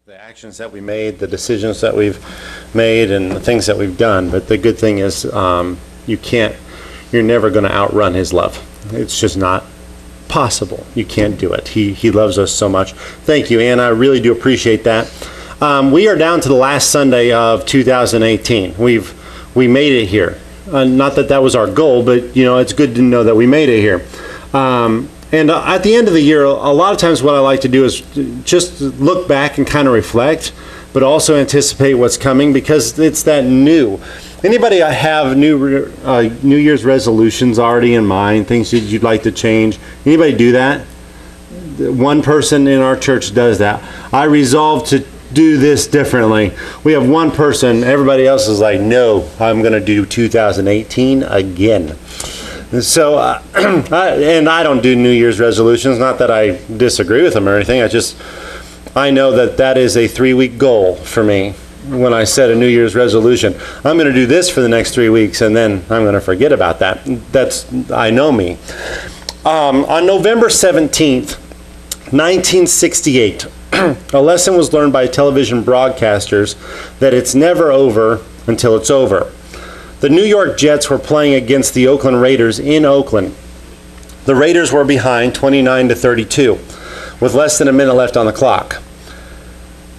The actions that we made, the decisions that we've made, and the things that we've done. But the good thing is you're never going to outrun his love. It's just not possible. You can't do it. He loves us so much. Thank you, Anna. I really do appreciate that. We are down to the last Sunday of 2018. We made it here. Not that was our goal, but it's good to know that we made it here. And at the end of the year, a lot of times what I like to do is just look back and kind of reflect, but also anticipate what's coming, because it's that new. Anybody have New Year's resolutions already in mind, things you'd like to change? Anybody do that? One person in our church does that. I resolved to do this differently. We have one person, everybody else is like, no, I'm going to do 2018 again. So, and I don't do New Year's resolutions, not that I disagree with them or anything, I know that is a 3-week goal for me when I set a New Year's resolution. I'm going to do this for the next 3 weeks, and then I'm going to forget about that. I know me. On November 17th, 1968, a lesson was learned by television broadcasters that it's never over until it's over. The New York Jets were playing against the Oakland Raiders in Oakland. The Raiders were behind 29-32, with less than a minute left on the clock.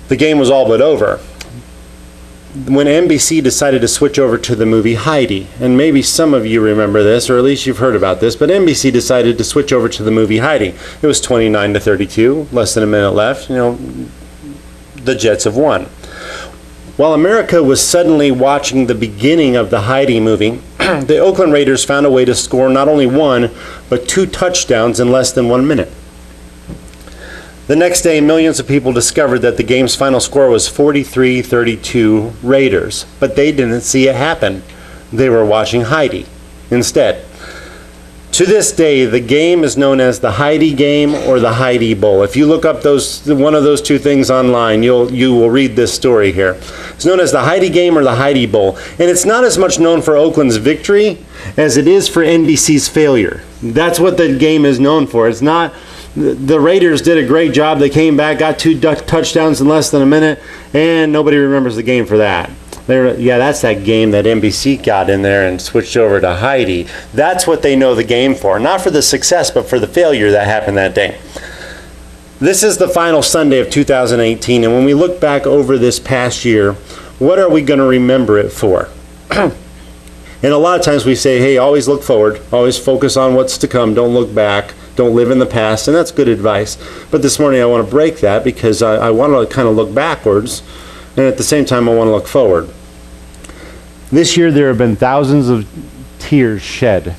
The game was all but over when NBC decided to switch over to the movie Heidi. And maybe some of you remember this, or at least you've heard about this, but NBC decided to switch over to the movie Heidi. It was 29-32, less than a minute left. The Jets have won. While America was suddenly watching the beginning of the Heidi movie, the Oakland Raiders found a way to score not only one, but 2 touchdowns in less than 1 minute. The next day, millions of people discovered that the game's final score was 43-32 Raiders, but they didn't see it happen. They were watching Heidi instead. To this day, the game is known as the Heidi game or the Heidi Bowl. If you look up one of those two things online, you will read this story here. It's known as the Heidi game or the Heidi Bowl. And it's not as much known for Oakland's victory as it is for NBC's failure. That's what the game is known for. It's not, the Raiders did a great job. They came back, got 2 touchdowns in less than a minute, and nobody remembers the game for that. That's that game that NBC got in there and switched over to Heidi. That's what they know the game for. Not for the success, but for the failure that happened that day. This is the final Sunday of 2018, and when we look back over this past year, what are we going to remember it for? And a lot of times we say, hey, always look forward. Always focus on what's to come. Don't look back. Don't live in the past. And that's good advice. But this morning I want to break that, because I want to kind of look backwards, and at the same time I want to look forward. This year there have been thousands of tears shed.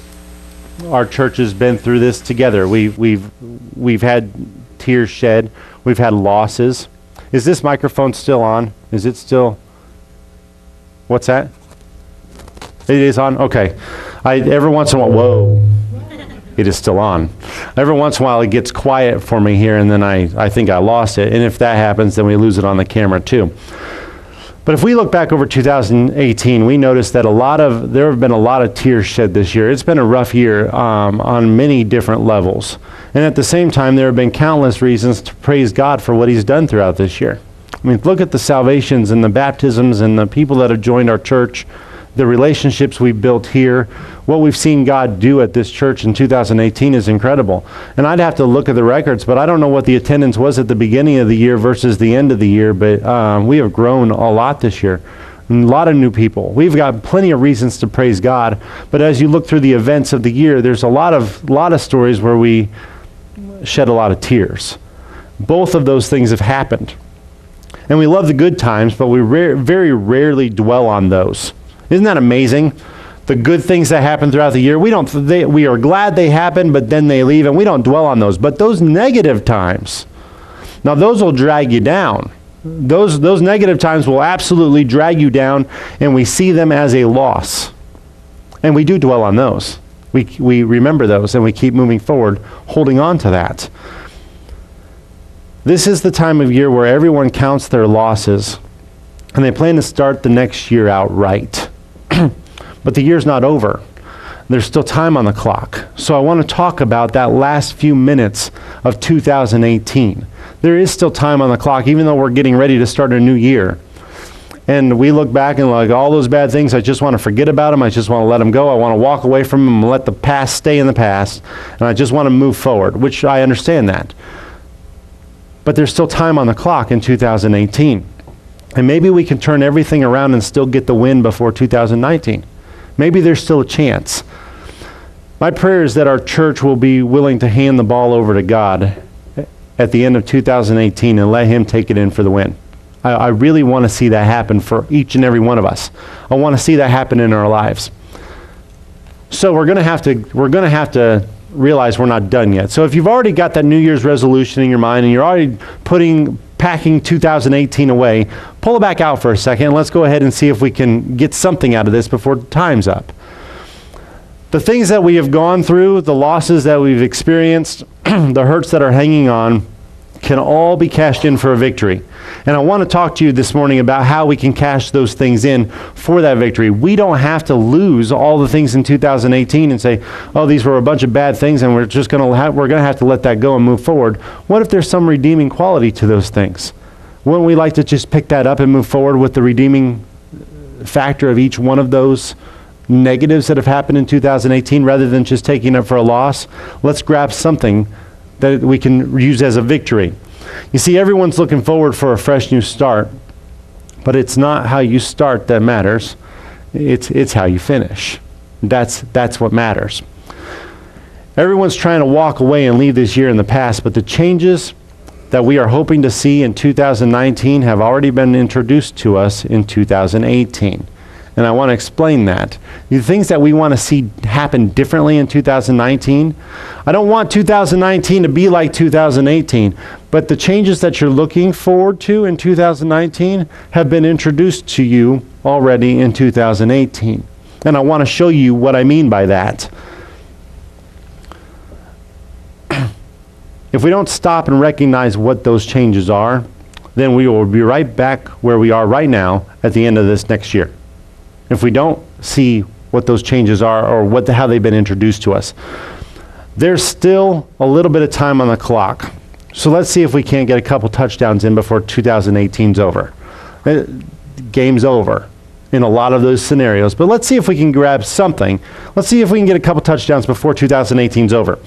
Our church has been through this together. We've had tears shed. We've had losses. Is this microphone still on? Is it still? What's that? It is on? Okay. Every once in a while, whoa. It is still on. Every once in a while it gets quiet for me here, and then I think I lost it. And if that happens, then we lose it on the camera too. But if we look back over 2018, we notice that there have been a lot of tears shed this year. It's been a rough year on many different levels. And at the same time, there have been countless reasons to praise God for what He's done throughout this year. I mean, look at the salvations and the baptisms and the people that have joined our church, the relationships we've built here. What we've seen God do at this church in 2018 is incredible. And I'd have to look at the records, but I don't know what the attendance was at the beginning of the year versus the end of the year, but we have grown a lot this year. A lot of new people. We've got plenty of reasons to praise God, but as you look through the events of the year, there's a lot of stories where we shed a lot of tears. Both of those things have happened. And we love the good times, but we very rarely dwell on those. Isn't that amazing? The good things that happen throughout the year, we are glad they happen, but then they leave, and we don't dwell on those. But those negative times, now those will drag you down. Those negative times will absolutely drag you down, and we see them as a loss. And we do dwell on those. We remember those, and we keep moving forward, holding on to that. This is the time of year where everyone counts their losses, and they plan to start the next year out right. But the year's not over. There's still time on the clock. So I want to talk about that last few minutes of 2018. there is still time on the clock, even though we're getting ready to start a new year. And we look back and like all those bad things, I just want to forget about them. I just want to let them go. I want to walk away from them and let the past stay in the past. And I just want to move forward, which I understand that. But there's still time on the clock in 2018. And maybe we can turn everything around and still get the win before 2019. Maybe there's still a chance. My prayer is that our church will be willing to hand the ball over to God at the end of 2018 and let Him take it in for the win. I really want to see that happen for each and every one of us. I want to see that happen in our lives. So we're going to have to realize we're not done yet. So if you've already got that New Year's resolution in your mind and you're already packing 2018 away, pull it back out for a second and let's go ahead and see if we can get something out of this before time's up. The things that we have gone through, the losses that we've experienced, the hurts that are hanging on, can all be cashed in for a victory. And I want to talk to you this morning about how we can cash those things in for that victory. We don't have to lose all the things in 2018 and say, oh, these were a bunch of bad things and we're going to have to let that go and move forward. What if there's some redeeming quality to those things? Wouldn't we like to just pick that up and move forward with the redeeming factor of each one of those negatives that have happened in 2018 rather than just taking it for a loss? Let's grab something that we can use as a victory. You see, everyone's looking forward for a fresh new start, but it's not how you start that matters. It's how you finish. That's what matters. Everyone's trying to walk away and leave this year in the past, but the changes that we are hoping to see in 2019 have already been introduced to us in 2018. And I want to explain that. The things that we want to see happen differently in 2019, I don't want 2019 to be like 2018, but the changes that you're looking forward to in 2019 have been introduced to you already in 2018. And I want to show you what I mean by that. If we don't stop and recognize what those changes are, then we will be right back where we are right now at the end of this next year. If we don't see what those changes are or how they've been introduced to us. There's still a little bit of time on the clock. So let's see if we can't get a couple touchdowns in before 2018's over. Game's over in a lot of those scenarios. But let's see if we can grab something. Let's see if we can get a couple touchdowns before 2018's over.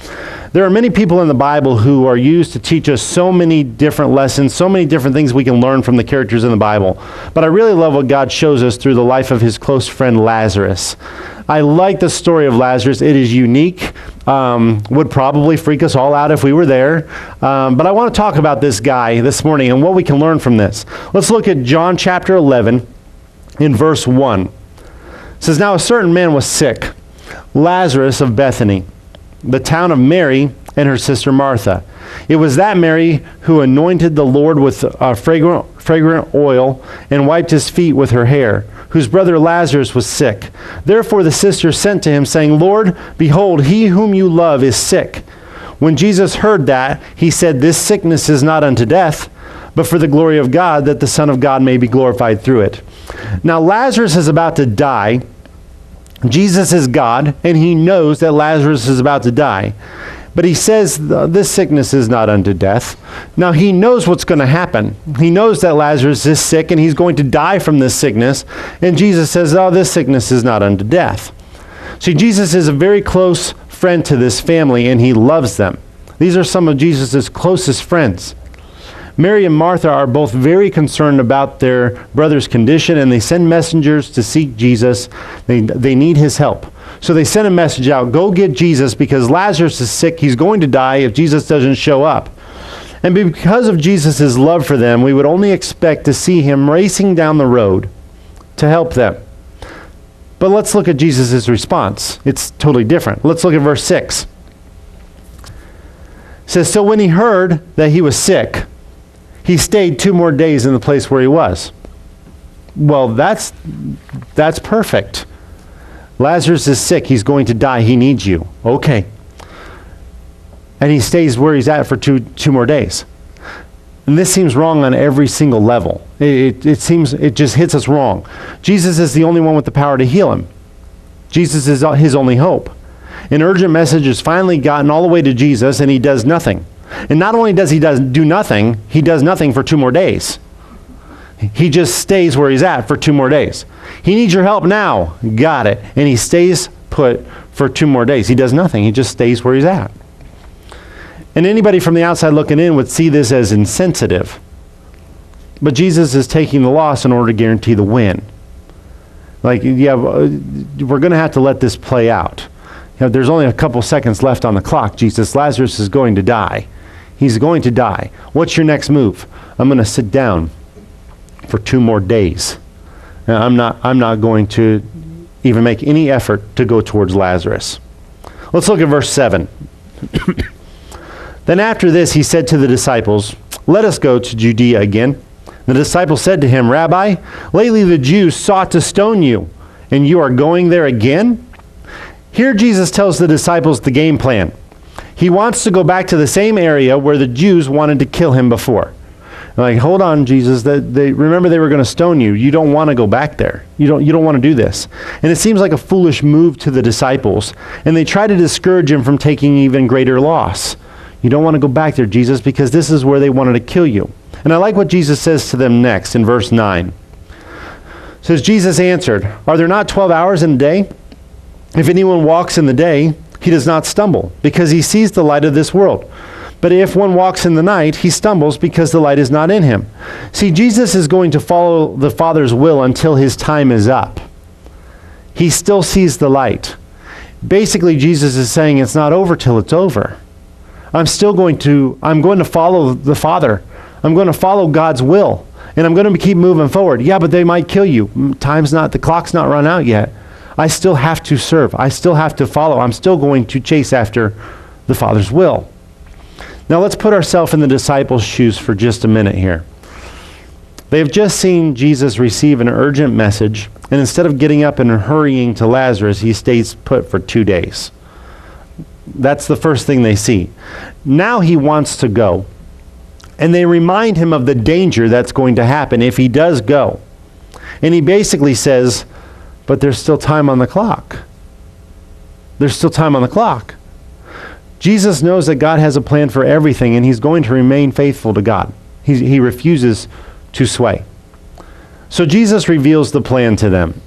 There are many people in the Bible who are used to teach us so many different lessons, so many different things we can learn from the characters in the Bible. But I really love what God shows us through the life of His close friend Lazarus. I like the story of Lazarus. It is unique. Would probably freak us all out if we were there. But I want to talk about this guy this morning and what we can learn from this. Let's look at John chapter 11 in verse 1. It says, "Now a certain man was sick, Lazarus of Bethany, the town of Mary and her sister Martha. It was that Mary who anointed the Lord with fragrant oil and wiped His feet with her hair, whose brother Lazarus was sick. Therefore the sisters sent to Him, saying, Lord, behold, he whom you love is sick. When Jesus heard that, He said, This sickness is not unto death, but for the glory of God, that the Son of God may be glorified through it." Now Lazarus is about to die. Jesus is God, and He knows that Lazarus is about to die. But He says, this sickness is not unto death. Now He knows what's going to happen. He knows that Lazarus is sick, and he's going to die from this sickness. And Jesus says, oh, this sickness is not unto death. See, Jesus is a very close friend to this family, and He loves them. These are some of Jesus' closest friends. Mary and Martha are both very concerned about their brother's condition, and they send messengers to seek Jesus. They need His help. So they send a message out, go get Jesus because Lazarus is sick. He's going to die if Jesus doesn't show up. And because of Jesus' love for them, we would only expect to see Him racing down the road to help them. But let's look at Jesus' response. It's totally different. Let's look at verse 6. It says, "So when He heard that he was sick, He stayed 2 more days in the place where he was." Well, that's perfect. Lazarus is sick. He's going to die. He needs you. Okay. And He stays where he's at for two more days. And this seems wrong on every single level. It seems it just hits us wrong. Jesus is the only one with the power to heal him. Jesus is His only hope. An urgent message is finally gotten all the way to Jesus, and He does nothing. And not only does he do nothing, he does nothing for 2 more days. He just stays where he's at for 2 more days. He needs your help now. Got it. And he stays put for 2 more days. He does nothing. He just stays where he's at. And anybody from the outside looking in would see this as insensitive. But Jesus is taking the loss in order to guarantee the win. Like, yeah, we're going to have to let this play out. You know, there's only a couple seconds left on the clock, Jesus. Lazarus is going to die. He's going to die. What's your next move? I'm going to sit down for 2 more days. Now, I'm not going to even make any effort to go towards Lazarus. Let's look at verse 7. Then after this, he said to the disciples, "Let us go to Judea again." The disciples said to him, "Rabbi, lately the Jews sought to stone you, and you are going there again?" Here Jesus tells the disciples the game plan. He wants to go back to the same area where the Jews wanted to kill him before. Like, hold on, Jesus. Remember they were going to stone you. You don't want to go back there. You don't want to do this. And it seems like a foolish move to the disciples. And they try to discourage him from taking even greater loss. You don't want to go back there, Jesus, because this is where they wanted to kill you. And I like what Jesus says to them next in verse 9. It says, Jesus answered, "Are there not 12 hours in a day? If anyone walks in the day, he does not stumble, because he sees the light of this world. But if one walks in the night, he stumbles because the light is not in him." See, Jesus is going to follow the Father's will until his time is up. He still sees the light. Basically, Jesus is saying it's not over till it's over. I'm going to follow the Father. I'm going to follow God's will. And I'm going to keep moving forward. Yeah, but they might kill you. The clock's not run out yet. I still have to serve. I still have to follow. I'm still going to chase after the Father's will. Now let's put ourselves in the disciples' shoes for just a minute here. They have just seen Jesus receive an urgent message, and instead of getting up and hurrying to Lazarus, he stays put for 2 days. That's the first thing they see. Now he wants to go. And they remind him of the danger that's going to happen if he does go. And he basically says, but there's still time on the clock. There's still time on the clock. Jesus knows that God has a plan for everything, and he's going to remain faithful to God. He refuses to sway. So Jesus reveals the plan to them.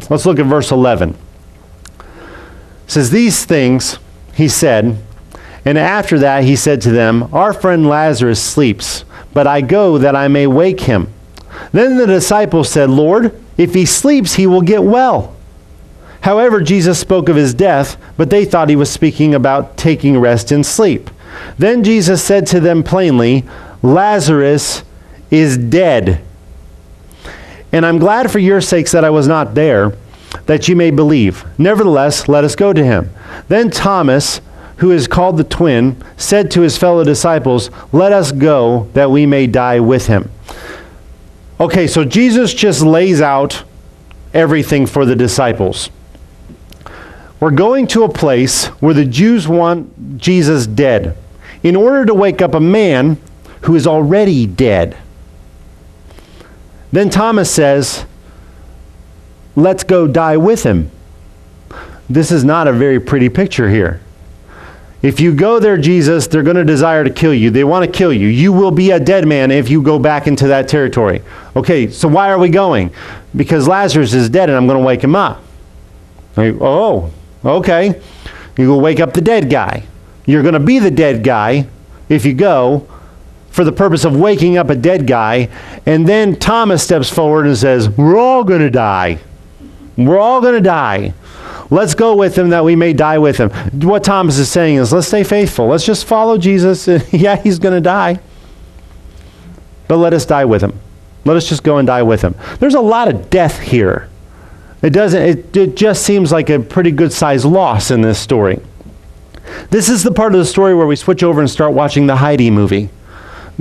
Let's look at verse 11. It says, "These things he said, and after that he said to them, 'Our friend Lazarus sleeps, but I go that I may wake him.' Then the disciples said, 'Lord, if he sleeps, he will get well.' However, Jesus spoke of his death, but they thought he was speaking about taking rest in sleep. Then Jesus said to them plainly, 'Lazarus is dead. And I'm glad for your sakes that I was not there, that you may believe. Nevertheless, let us go to him.' Then Thomas, who is called the twin, said to his fellow disciples, 'Let us go that we may die with him.'" Okay, so Jesus just lays out everything for the disciples. We're going to a place where the Jews want Jesus dead in order to wake up a man who is already dead. Then Thomas says, "Let's go die with him." This is not a very pretty picture here. If you go there, Jesus, they're going to desire to kill you. They want to kill you. You will be a dead man if you go back into that territory. Okay, so why are we going? Because Lazarus is dead and I'm going to wake him up. Like, oh, okay. You will wake up the dead guy. You're going to be the dead guy if you go for the purpose of waking up a dead guy. And then Thomas steps forward and says, "We're all going to die. We're all going to die. Let's go with him that we may die with him." What Thomas is saying is, let's stay faithful. Let's just follow Jesus. Yeah, he's going to die. But let us die with him. Let us just go and die with him. There's a lot of death here. It just seems like a pretty good sized loss in this story. This is the part of the story where we switch over and start watching the Heidi movie,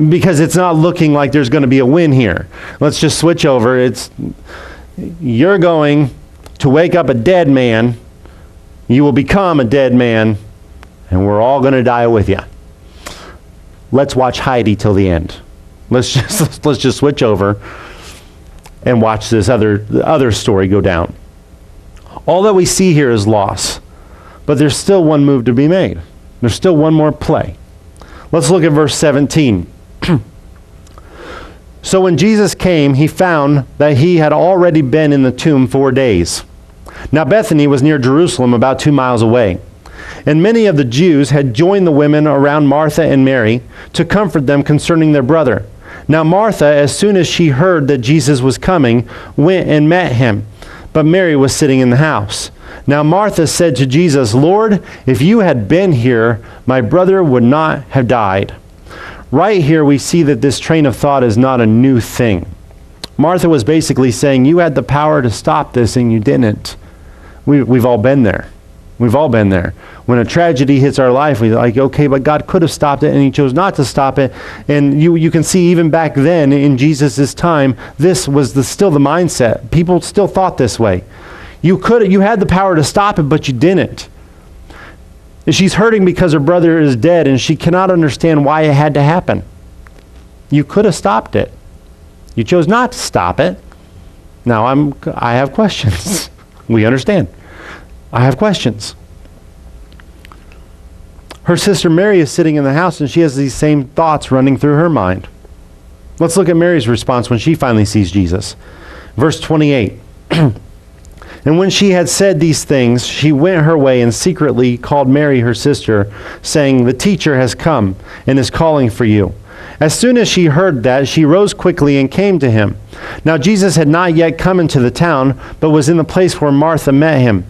because it's not looking like there's going to be a win here. Let's just switch over. You're going to wake up a dead man. You will become a dead man, and we're all going to die with you. Let's watch Heidi till the end. Let's just switch over and watch this other story go down. All that we see here is loss, but there's still one move to be made. There's still one more play. Let's look at verse 17. So when Jesus came, he found that he had already been in the tomb 4 days. Now Bethany was near Jerusalem, about 2 miles away. And many of the Jews had joined the women around Martha and Mary to comfort them concerning their brother. Now Martha, as soon as she heard that Jesus was coming, went and met him. But Mary was sitting in the house. Now Martha said to Jesus, Lord, if you had been here, my brother would not have died. Right here we see that this train of thought is not a new thing. Martha was basically saying, you had the power to stop this and you didn't. We've all been there. We've all been there. When a tragedy hits our life, we're like, okay, but God could have stopped it and he chose not to stop it. And you can see even back then in Jesus' time, this was still the mindset. People still thought this way. You had the power to stop it, but you didn't. She's hurting because her brother is dead and she cannot understand why it had to happen. You could have stopped it. You chose not to stop it. Now I have questions. We understand. I have questions. Her sister Mary is sitting in the house and she has these same thoughts running through her mind. Let's look at Mary's response when she finally sees Jesus. Verse 28. And when she had said these things, she went her way and secretly called Mary, her sister, saying, the teacher has come and is calling for you. As soon as she heard that, she rose quickly and came to him. Now Jesus had not yet come into the town, but was in the place where Martha met him.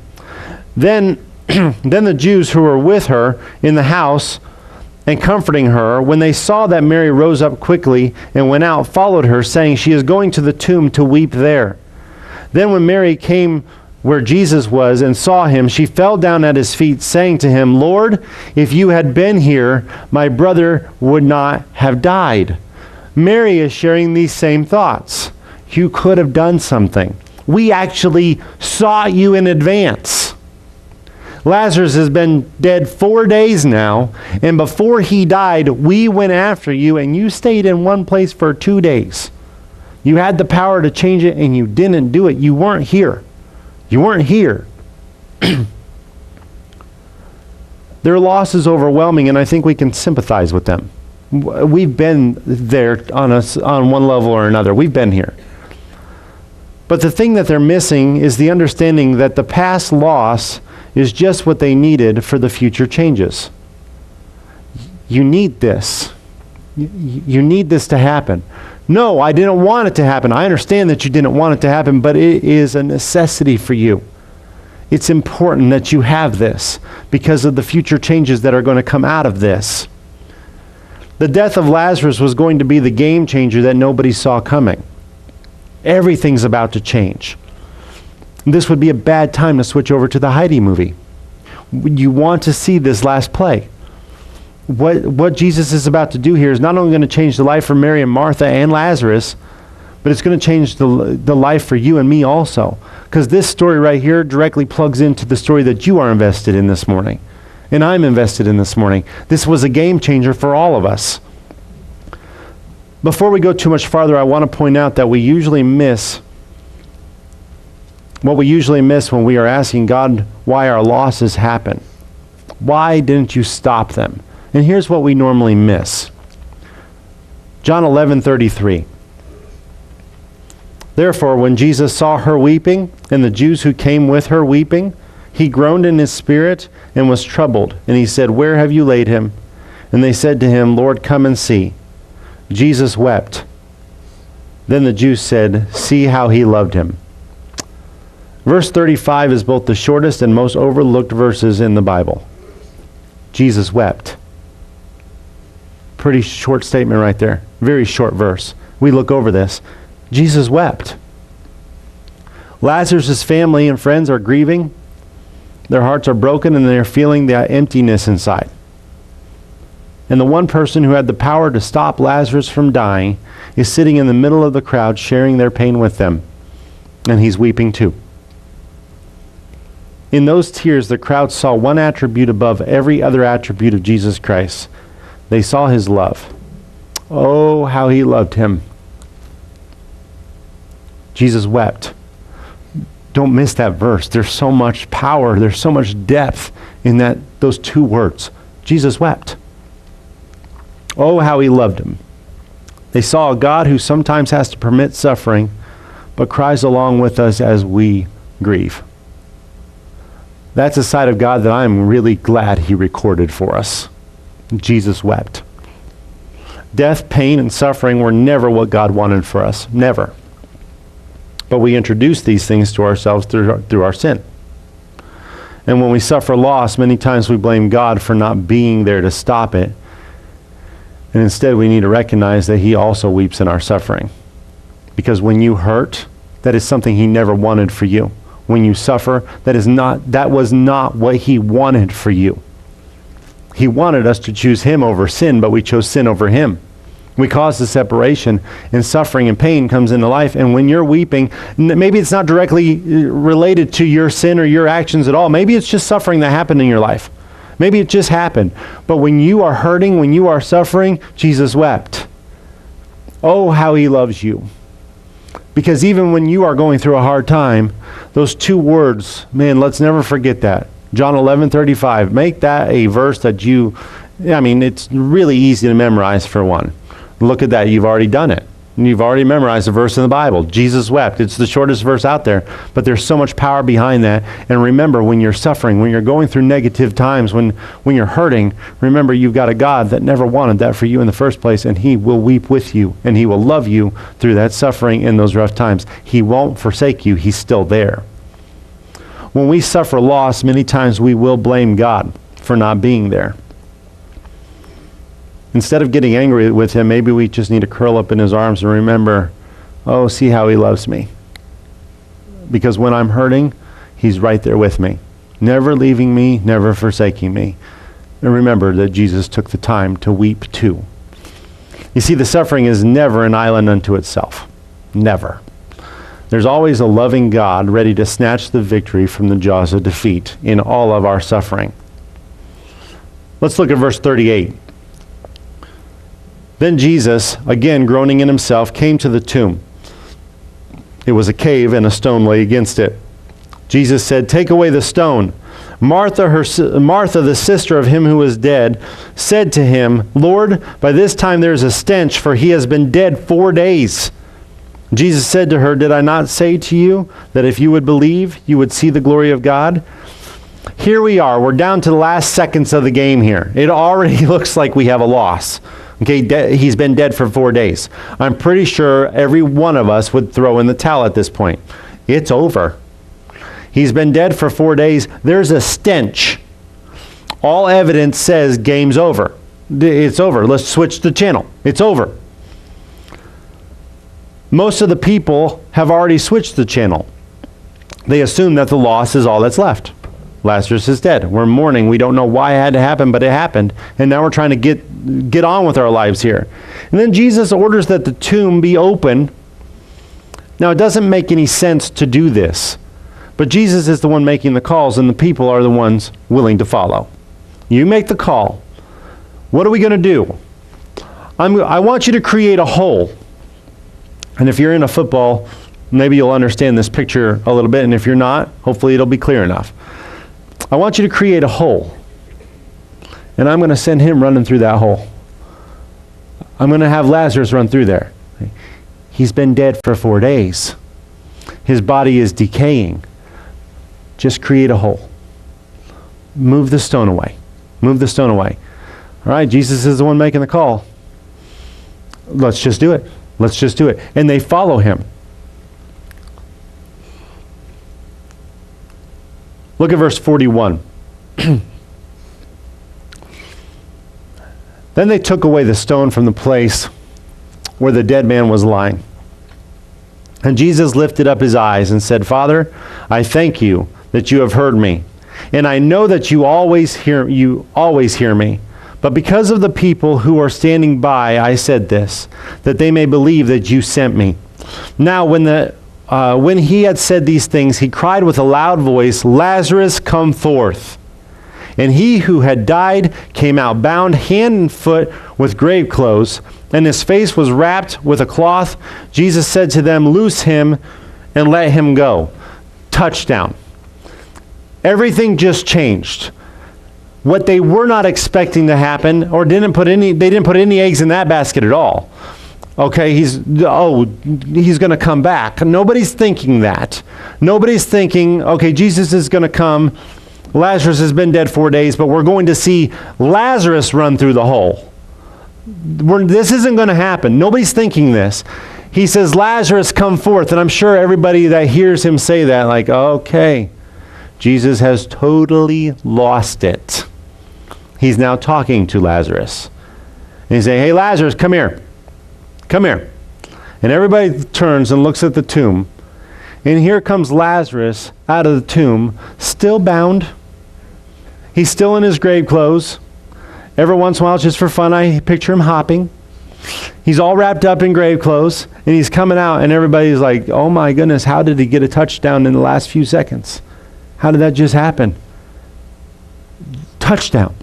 Then the Jews who were with her in the house and comforting her, when they saw that Mary rose up quickly and went out, followed her, saying, she is going to the tomb to weep there. Then when Mary came where Jesus was and saw him, she fell down at his feet, saying to him, Lord, if you had been here, my brother would not have died. Mary is sharing these same thoughts. You could have done something. We actually saw you in advance. Lazarus has been dead 4 days now, and before he died, we went after you, and you stayed in one place for 2 days. You had the power to change it, and you didn't do it. You weren't here. You weren't here. Their loss is overwhelming, and I think we can sympathize with them. We've been there on one level or another. We've been here. But the thing that they're missing is the understanding that the past loss is just what they needed for the future changes. You need this. You need this to happen. No, I didn't want it to happen. I understand that you didn't want it to happen, but it is a necessity for you. It's important that you have this because of the future changes that are going to come out of this. The death of Lazarus was going to be the game changer that nobody saw coming. Everything's about to change. This would be a bad time to switch over to the Heidi movie. You want to see this last play. What Jesus is about to do here is not only going to change the life for Mary and Martha and Lazarus, but it's going to change the life for you and me also. Because this story right here directly plugs into the story that you are invested in this morning. And I'm invested in this morning. This was a game changer for all of us. Before we go too much farther, I want to point out that we usually miss what we usually miss when we are asking God why our losses happen. Why didn't you stop them? And here's what we normally miss. John 11:33. Therefore, when Jesus saw her weeping, and the Jews who came with her weeping, he groaned in his spirit and was troubled. And he said, Where have you laid him? And they said to him, Lord, come and see. Jesus wept. Then the Jews said, See how he loved him. Verse 35 is both the shortest and most overlooked verses in the Bible. Jesus wept. Pretty short statement right there. Very short verse. We look over this. Jesus wept. Lazarus' family and friends are grieving. Their hearts are broken and they're feeling that emptiness inside. And the one person who had the power to stop Lazarus from dying is sitting in the middle of the crowd sharing their pain with them. And he's weeping too. In those tears, the crowd saw one attribute above every other attribute of Jesus Christ. They saw his love. Oh, how he loved him. Jesus wept. Don't miss that verse. There's so much power. There's so much depth in those two words. Jesus wept. Oh, how he loved him. They saw a God who sometimes has to permit suffering, but cries along with us as we grieve. That's a side of God that I'm really glad he recorded for us. Jesus wept. Death, pain, and suffering were never what God wanted for us. Never. But we introduce these things to ourselves through our sin. And when we suffer loss, many times we blame God for not being there to stop it. And instead we need to recognize that he also weeps in our suffering. Because when you hurt, that is something he never wanted for you. When you suffer, that was not what he wanted for you. He wanted us to choose him over sin, but we chose sin over him. We caused the separation, and suffering and pain comes into life. And when you're weeping, maybe it's not directly related to your sin or your actions at all. Maybe it's just suffering that happened in your life. Maybe it just happened. But when you are hurting, when you are suffering, Jesus wept. Oh, how he loves you. Because even when you are going through a hard time, those two words, man, let's never forget that. John 11:35. Make that a verse that it's really easy to memorize for one. Look at that. You've already done it. You've already memorized a verse in the Bible. Jesus wept. It's the shortest verse out there, but there's so much power behind that. And remember, when you're suffering, when you're going through negative times, when you're hurting, remember you've got a God that never wanted that for you in the first place, and he will weep with you, and he will love you through that suffering in those rough times. He won't forsake you. He's still there. When we suffer loss, many times we will blame God for not being there. Instead of getting angry with him, maybe we just need to curl up in his arms and remember, oh, see how he loves me. Because when I'm hurting, he's right there with me, never leaving me, never forsaking me. And remember that Jesus took the time to weep too. You see, the suffering is never an island unto itself. Never. There's always a loving God ready to snatch the victory from the jaws of defeat in all of our suffering. Let's look at verse 38. Then Jesus, again groaning in himself, came to the tomb. It was a cave, and a stone lay against it. Jesus said, "Take away the stone." Martha, the sister of him who was dead, said to him, "Lord, by this time there is a stench, for he has been dead 4 days." Jesus said to her, "Did I not say to you that if you would believe, you would see the glory of God?" Here we are. We're down to the last seconds of the game here. It already looks like we have a loss. Okay, he's been dead for 4 days. I'm pretty sure every one of us would throw in the towel at this point. It's over. He's been dead for 4 days. There's a stench. All evidence says game's over. It's over. Let's switch the channel. It's over. Most of the people have already switched the channel. They assume that the loss is all that's left. Lazarus is dead. We're mourning. We don't know why it had to happen, but it happened. And now we're trying to get on with our lives here. And then Jesus orders that the tomb be open. Now, it doesn't make any sense to do this, but Jesus is the one making the calls, and the people are the ones willing to follow. You make the call. What are we going to do? I want you to create a hole. And if you're in a football, maybe you'll understand this picture a little bit, and if you're not, hopefully it'll be clear enough. I want you to create a hole, and I'm going to send him running through that hole. I'm going to have Lazarus run through there. He's been dead for 4 days. His body is decaying. Just create a hole. Move the stone away. Move the stone away. All right, Jesus is the one making the call. Let's just do it. Let's just do it. And they follow him. Look at verse 41. Then they took away the stone from the place where the dead man was lying. And Jesus lifted up his eyes and said, "Father, I thank you that you have heard me. And I know that you always hear me. But because of the people who are standing by, I said this, that they may believe that you sent me." Now when he had said these things, he cried with a loud voice, "Lazarus, come forth." And he who had died came out, bound hand and foot with grave clothes, and his face was wrapped with a cloth. Jesus said to them, "Loose him and let him go." Touchdown. Everything just changed. What they were not expecting to happen, or they didn't put any eggs in that basket at all. Okay, he's going to come back. Nobody's thinking that. Nobody's thinking, okay, Jesus is going to come. Lazarus has been dead 4 days, but we're going to see Lazarus run through the hole. This isn't going to happen. Nobody's thinking this. He says, Lazarus, come forth. And I'm sure everybody that hears him say that, like, okay, Jesus has totally lost it. He's now talking to Lazarus. And he's saying, hey, Lazarus, come here. Come here. And everybody turns and looks at the tomb. And here comes Lazarus out of the tomb, still bound. He's still in his grave clothes. Every once in a while, just for fun, I picture him hopping. He's all wrapped up in grave clothes, and he's coming out, and everybody's like, oh my goodness, how did he get a touchdown in the last few seconds? How did that just happen? Touchdown.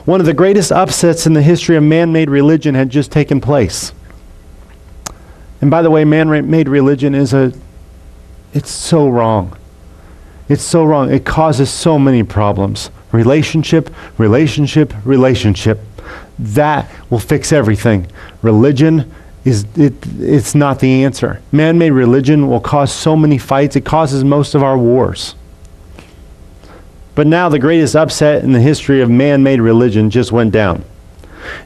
One of the greatest upsets in the history of man-made religion had just taken place. And by the way, man-made religion it's so wrong. It's so wrong. It causes so many problems. Relationship. That will fix everything. Religion it's not the answer. Man-made religion will cause so many fights. It causes most of our wars. But now the greatest upset in the history of man-made religion just went down.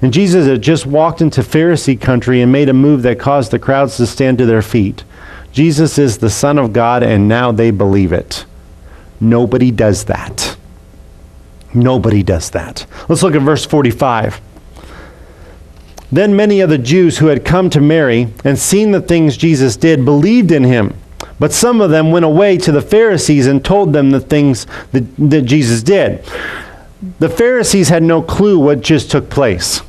And Jesus had just walked into Pharisee country and made a move that caused the crowds to stand to their feet. Jesus is the Son of God, and now they believe it. Nobody does that. Nobody does that. Let's look at verse 45. Then many of the Jews who had come to Mary and seen the things Jesus did believed in him. But some of them went away to the Pharisees and told them the things that Jesus did. The Pharisees had no clue what just took place.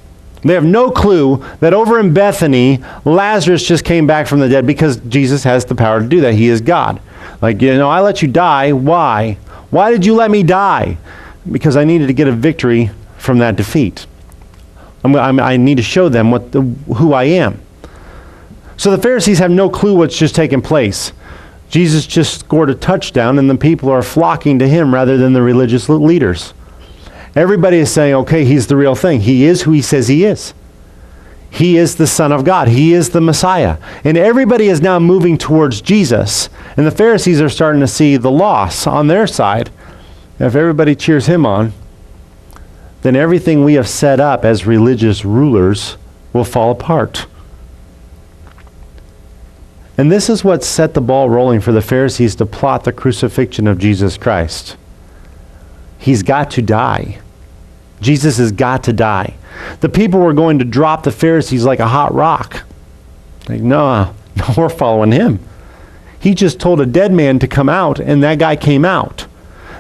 They have no clue that over in Bethany, Lazarus just came back from the dead, because Jesus has the power to do that. He is God. Like, I let you die. Why? Why did you let me die? Because I needed to get a victory from that defeat. I need to show them who I am. So the Pharisees have no clue what's just taken place. Jesus just scored a touchdown, and the people are flocking to him rather than the religious leaders. Everybody is saying, okay, he's the real thing. He is who he says he is. He is the Son of God. He is the Messiah. And everybody is now moving towards Jesus. And the Pharisees are starting to see the loss on their side. If everybody cheers him on, then everything we have set up as religious rulers will fall apart. And this is what set the ball rolling for the Pharisees to plot the crucifixion of Jesus Christ. He's got to die. Jesus has got to die. The people were going to drop the Pharisees like a hot rock. Like, no, we're following him. He just told a dead man to come out, and that guy came out.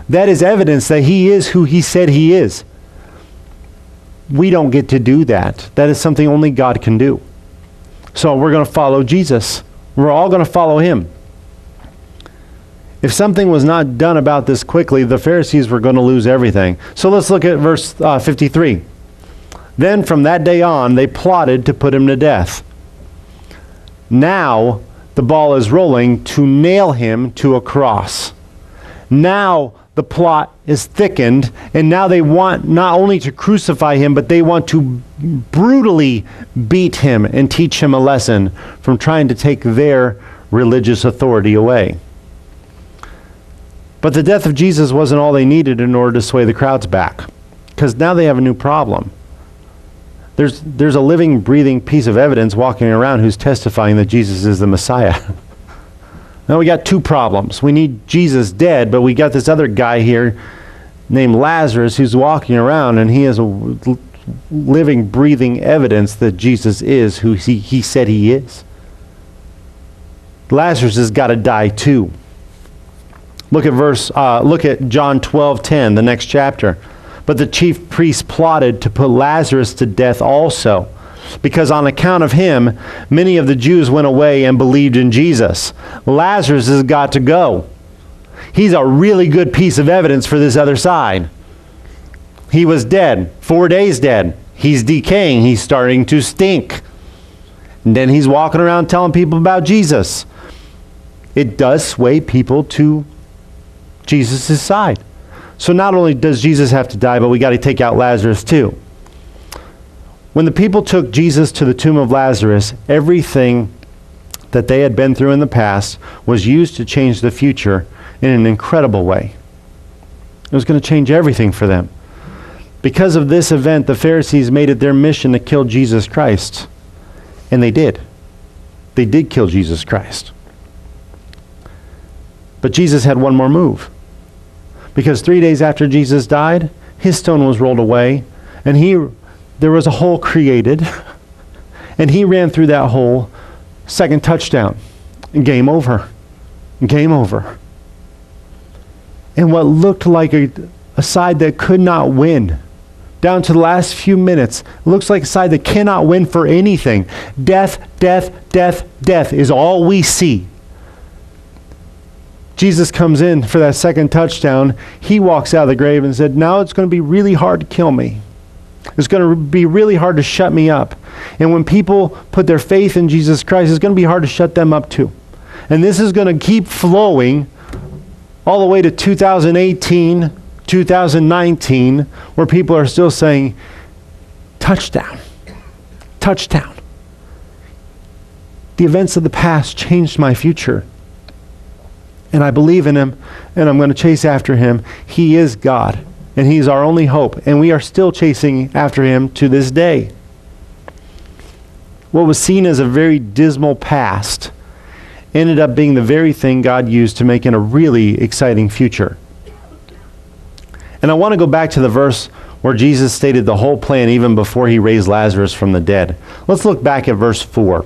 That is evidence that he is who he said he is. We don't get to do that. That is something only God can do. So we're going to follow Jesus. We're all going to follow him. If something was not done about this quickly, the Pharisees were going to lose everything. So let's look at verse 53. Then from that day on, they plotted to put him to death. Now the ball is rolling to nail him to a cross. Now the plot is thickened, and now they want not only to crucify him, but they want to brutally beat him and teach him a lesson from trying to take their religious authority away. But the death of Jesus wasn't all they needed in order to sway the crowds back, because now they have a new problem. There's a living, breathing piece of evidence walking around who's testifying that Jesus is the Messiah. Now we got two problems. We need Jesus dead, but we got this other guy here named Lazarus who's walking around, and he is a living, breathing evidence that Jesus is who he said he is. Lazarus has got to die too. Look at John 12:10, the next chapter. But the chief priests plotted to put Lazarus to death also, because on account of him, many of the Jews went away and believed in Jesus. Lazarus has got to go. He's a really good piece of evidence for this other side. He was dead, 4 days dead. He's decaying. He's starting to stink. And then he's walking around telling people about Jesus. It does sway people to Jesus' side. So not only does Jesus have to die, but we got to take out Lazarus too. When the people took Jesus to the tomb of Lazarus, everything that they had been through in the past was used to change the future in an incredible way. It was going to change everything for them. Because of this event, the Pharisees made it their mission to kill Jesus Christ. And they did. They did kill Jesus Christ. But Jesus had one more move. Because 3 days after Jesus died, his stone was rolled away, and there was a hole created, and he ran through that hole, second touchdown, and game over. Game over. And what looked like a side that could not win, down to the last few minutes, looks like a side that cannot win for anything. Death, death, death, death is all we see. Jesus comes in for that second touchdown. He walks out of the grave and said, now it's going to be really hard to kill me. It's going to be really hard to shut me up. And when people put their faith in Jesus Christ, it's going to be hard to shut them up too. And this is going to keep flowing all the way to 2018, 2019, where people are still saying, touchdown, touchdown. The events of the past changed my future. And I believe in him, and I'm going to chase after him. He is God, and he's our only hope, and we are still chasing after him to this day. What was seen as a very dismal past ended up being the very thing God used to make it a really exciting future. And I want to go back to the verse where Jesus stated the whole plan even before he raised Lazarus from the dead. Let's look back at verse 4.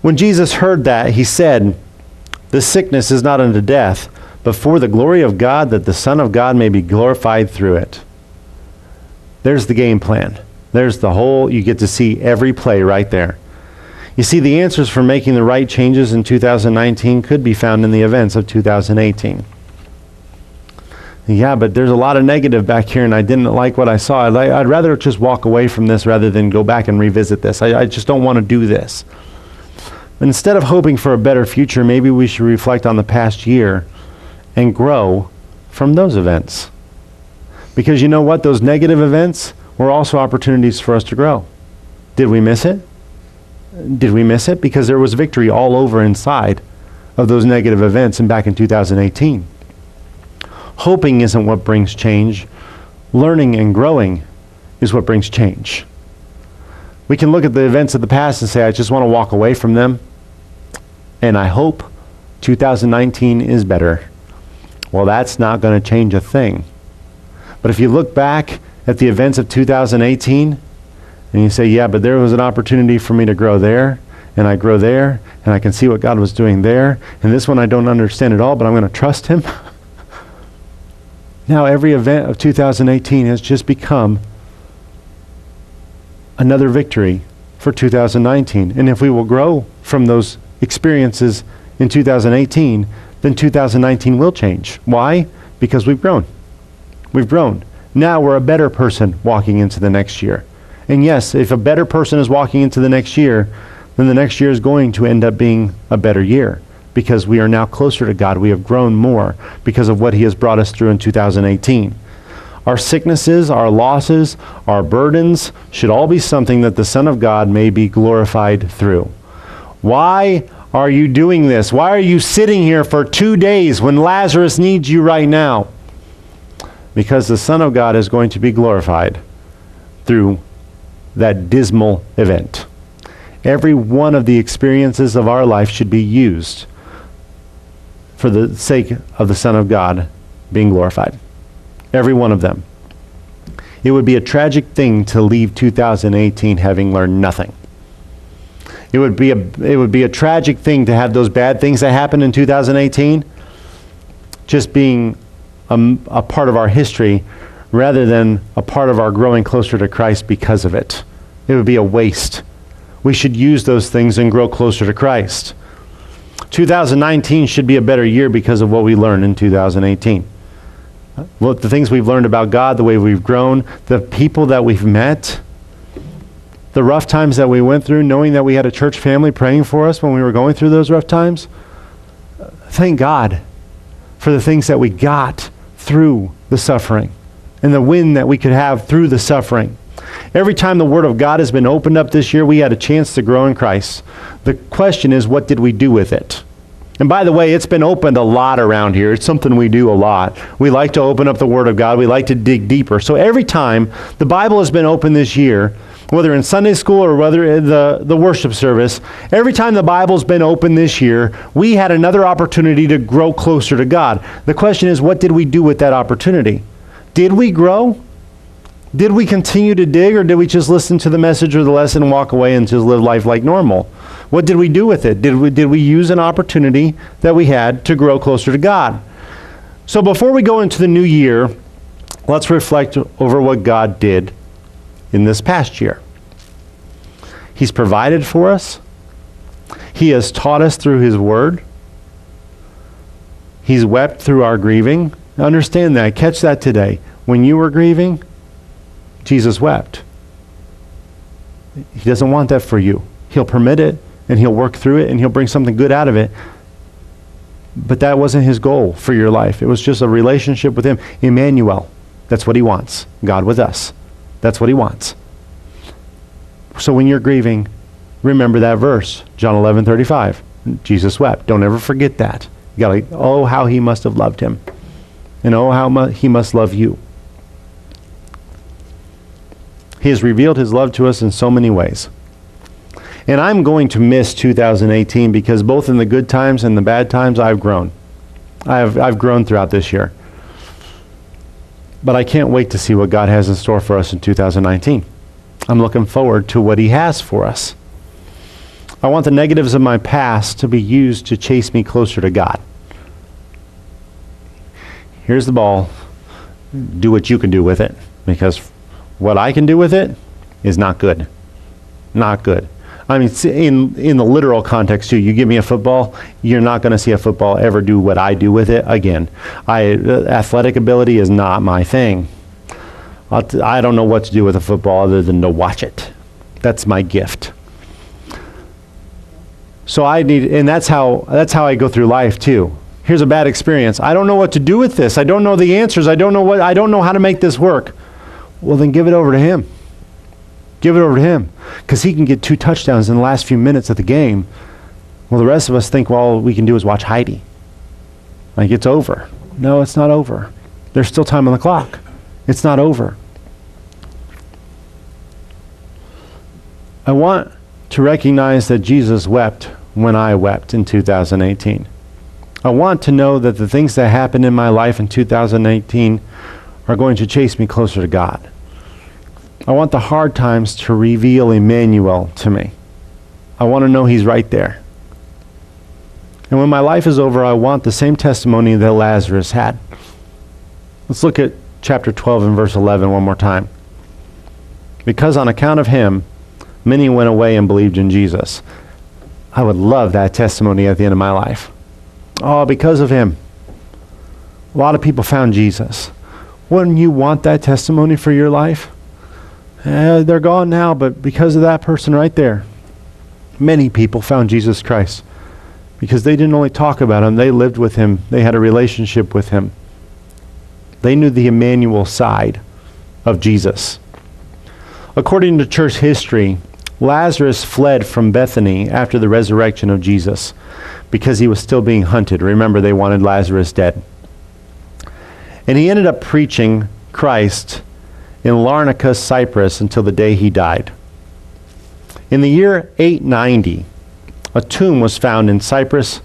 When Jesus heard that, he said, "This sickness is not unto death, but for the glory of God, that the Son of God may be glorified through it." There's the game plan. There's the whole, you get to see every play right there. You see, the answers for making the right changes in 2019 could be found in the events of 2018. Yeah, but there's a lot of negative back here, and I didn't like what I saw. I'd rather just walk away from this rather than go back and revisit this. I just don't want to do this. Instead of hoping for a better future, maybe we should reflect on the past year and grow from those events. Because you know what? Those negative events were also opportunities for us to grow. Did we miss it? Did we miss it? Because there was victory all over inside of those negative events and back in 2018. Hoping isn't what brings change. Learning and growing is what brings change. We can look at the events of the past and say, I just want to walk away from them. And I hope 2019 is better. Well, that's not going to change a thing. But if you look back at the events of 2018 and you say, yeah, but there was an opportunity for me to grow there, and I grow there, and I can see what God was doing there, and this one I don't understand at all, but I'm going to trust him. Now every event of 2018 has just become another victory for 2019. And if we will grow from those experiences in 2018, then 2019 will change. Why? Because we've grown. We've grown. Now we're a better person walking into the next year. And yes, if a better person is walking into the next year, then the next year is going to end up being a better year, because we are now closer to God. We have grown more because of what he has brought us through in 2018. Our sicknesses, our losses, our burdens should all be something that the Son of God may be glorified through. Why are you doing this? Why are you sitting here for 2 days when Lazarus needs you right now? Because the Son of God is going to be glorified through that dismal event. Every one of the experiences of our life should be used for the sake of the Son of God being glorified. Every one of them. It would be a tragic thing to leave 2018 having learned nothing. It would be a tragic thing to have those bad things that happened in 2018 just being a part of our history rather than a part of our growing closer to Christ because of it. It would be a waste. We should use those things and grow closer to Christ. 2019 should be a better year because of what we learned in 2018. Well, the things we've learned about God, the way we've grown, the people that we've met, the rough times that we went through, knowing that we had a church family praying for us when we were going through those rough times. Thank God. for the things that we got through the suffering and the win that we could have through the suffering. Every time the Word of God has been opened up this year, we had a chance to grow in Christ. The question is, what did we do with it? And by the way, it's been opened a lot around here. It's something we do a lot. We like to open up the Word of God. We like to dig deeper. So every time the Bible has been opened this year, whether in Sunday school or whether in the worship service, every time the Bible's been opened this year, we had another opportunity to grow closer to God. The question is, what did we do with that opportunity? Did we grow? Did we continue to dig, or did we just listen to the message or the lesson and walk away and just live life like normal? What did we do with it? Did we use an opportunity that we had to grow closer to God? So before we go into the new year, let's reflect over what God did in this past year. He's provided for us. He has taught us through His Word. He's wept through our grieving. Understand that. Catch that today. When you were grieving, Jesus wept. He doesn't want that for you. He'll permit it, and He'll work through it, and He'll bring something good out of it. But that wasn't His goal for your life. It was just a relationship with Him. Emmanuel, that's what He wants. God with us. That's what He wants. So when you're grieving, remember that verse, John 11:35. Jesus wept. Don't ever forget that. You gotta, oh, how He must have loved him. And oh, how He must love you. He has revealed His love to us in so many ways. And I'm going to miss 2018 because both in the good times and the bad times, I've grown. I've grown throughout this year. But I can't wait to see what God has in store for us in 2019. I'm looking forward to what He has for us. I want the negatives of my past to be used to chase me closer to God. Here's the ball. Do what you can do with it, because what I can do with it is not good. Not good. I mean, in the literal context too, you give me a football, you're not going to see a football ever do what I do with it again. Athletic ability is not my thing. I don't know what to do with a football other than to watch it. That's my gift. So and that's how I go through life too. Here's a bad experience. I don't know what to do with this. I don't know the answers. I don't know how to make this work. Well, then give it over to Him. Give it over to Him, because He can get 2 touchdowns in the last few minutes of the game. Well, the rest of us think, well, all we can do is watch Heidi. Like, it's over. No, it's not over. There's still time on the clock. It's not over. I want to recognize that Jesus wept when I wept in 2018. I want to know that the things that happened in my life in 2018 are going to chase me closer to God. I want the hard times to reveal Emmanuel to me. I want to know He's right there. And when my life is over, I want the same testimony that Lazarus had. Let's look at chapter 12 and verse 11 one more time. Because on account of him, many went away and believed in Jesus. I would love that testimony at the end of my life. Oh, because of him, a lot of people found Jesus. Wouldn't you want that testimony for your life? They're gone now, but because of that person right there, many people found Jesus Christ. Because they didn't only talk about Him, they lived with Him. They had a relationship with Him. They knew the Emmanuel side of Jesus. According to church history, Lazarus fled from Bethany after the resurrection of Jesus because he was still being hunted. Remember, they wanted Lazarus dead. And he ended up preaching Christ in Larnaca, Cyprus, until the day he died. In the year 890, a tomb was found in Cyprus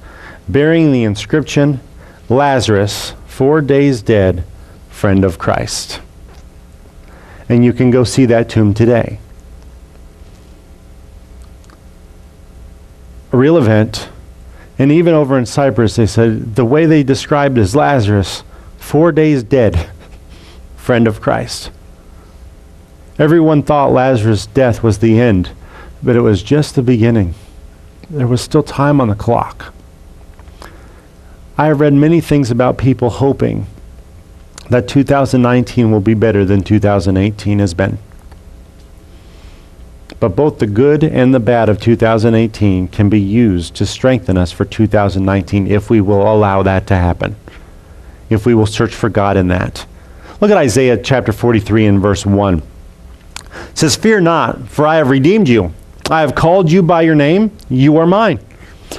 bearing the inscription, Lazarus, 4 days dead, friend of Christ. And you can go see that tomb today. A real event. And even over in Cyprus, they said the way they described as Lazarus, 4 days dead, friend of Christ. Everyone thought Lazarus' death was the end, but it was just the beginning. There was still time on the clock. I have read many things about people hoping that 2019 will be better than 2018 has been. But both the good and the bad of 2018 can be used to strengthen us for 2019 if we will allow that to happen. if we will search for God in that. Look at Isaiah chapter 43 and verse 1. It says, "Fear not, for I have redeemed you. I have called you by your name. You are mine.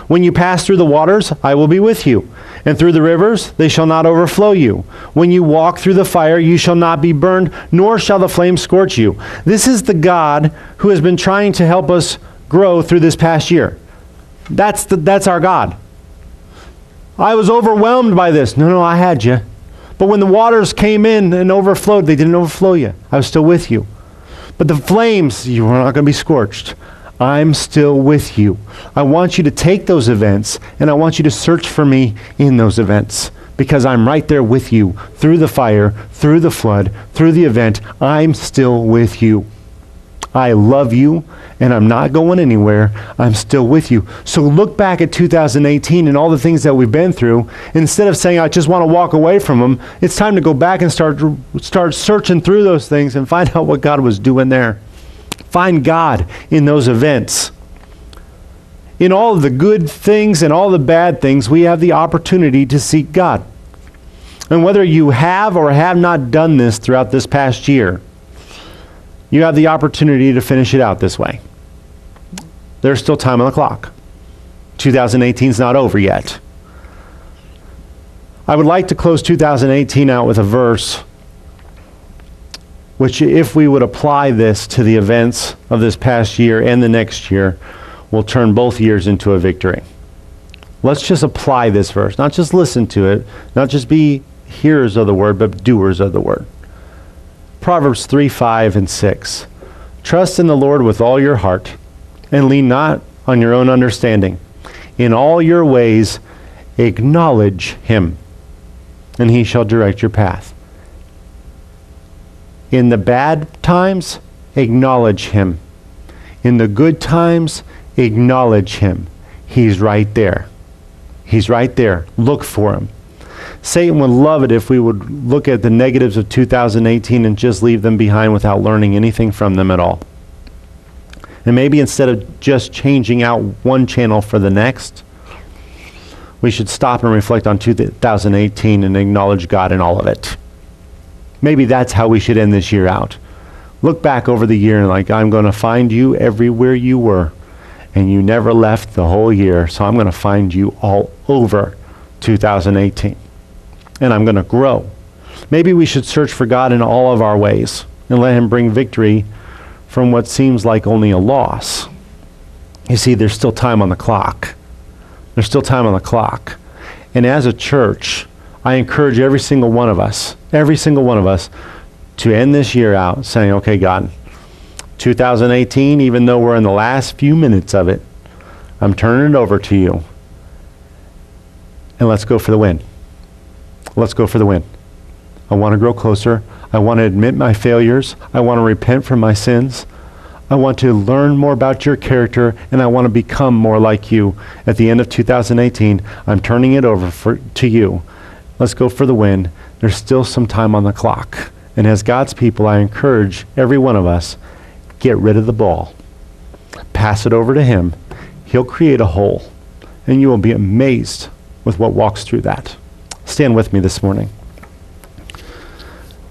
When you pass through the waters, I will be with you. And through the rivers, they shall not overflow you. When you walk through the fire, you shall not be burned, nor shall the flame scorch you." This is the God who has been trying to help us grow through this past year. That's our God. I was overwhelmed by this. No, I had you. But when the waters came in and overflowed, they didn't overflow you. I was still with you. But the flames, you were not going to be scorched. I'm still with you. I want you to take those events, and I want you to search for me in those events, because I'm right there with you through the fire, through the flood, through the event. I'm still with you. I love you, and I'm not going anywhere. I'm still with you. So look back at 2018 and all the things that we've been through. Instead of saying, I just want to walk away from them, it's time to go back and start searching through those things and find out what God was doing there. Find God in those events. In all of the good things and all the bad things, we have the opportunity to seek God. And whether you have or have not done this throughout this past year, you have the opportunity to finish it out this way. There's still time on the clock. 2018 is not over yet. I would like to close 2018 out with a verse which, if we would apply this to the events of this past year and the next year, will turn both years into a victory. Let's just apply this verse, not just listen to it, not just be hearers of the word, but doers of the word. Proverbs 3, 5, and 6. "Trust in the Lord with all your heart, and lean not on your own understanding. In all your ways acknowledge him, and he shall direct your path." In the bad times, acknowledge him. In the good times, acknowledge him. He's right there. He's right there. Look for him. Satan would love it if we would look at the negatives of 2018 and just leave them behind without learning anything from them at all. And maybe instead of just changing out one channel for the next, we should stop and reflect on 2018 and acknowledge God in all of it. Maybe that's how we should end this year out. Look back over the year and I'm going to find you everywhere you were, and you never left the whole year, so I'm going to find you all over 2018. And I'm going to grow. Maybe we should search for God in all of our ways and let him bring victory from what seems like only a loss. You see, there's still time on the clock. There's still time on the clock. And as a church, I encourage every single one of us, to end this year out saying, okay, God, 2018, even though we're in the last few minutes of it, I'm turning it over to you. And let's go for the win. Let's go for the win. I want to grow closer. I want to admit my failures. I want to repent from my sins. I want to learn more about your character, and I want to become more like you. At the end of 2018, I'm turning it over to you. Let's go for the win. There's still some time on the clock. And as God's people, I encourage every one of us, get rid of the ball. Pass it over to him. He'll create a hole, and you will be amazed with what walks through that. Stand with me this morning.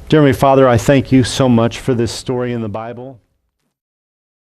Dear Heavenly Father, I thank you so much for this story in the Bible.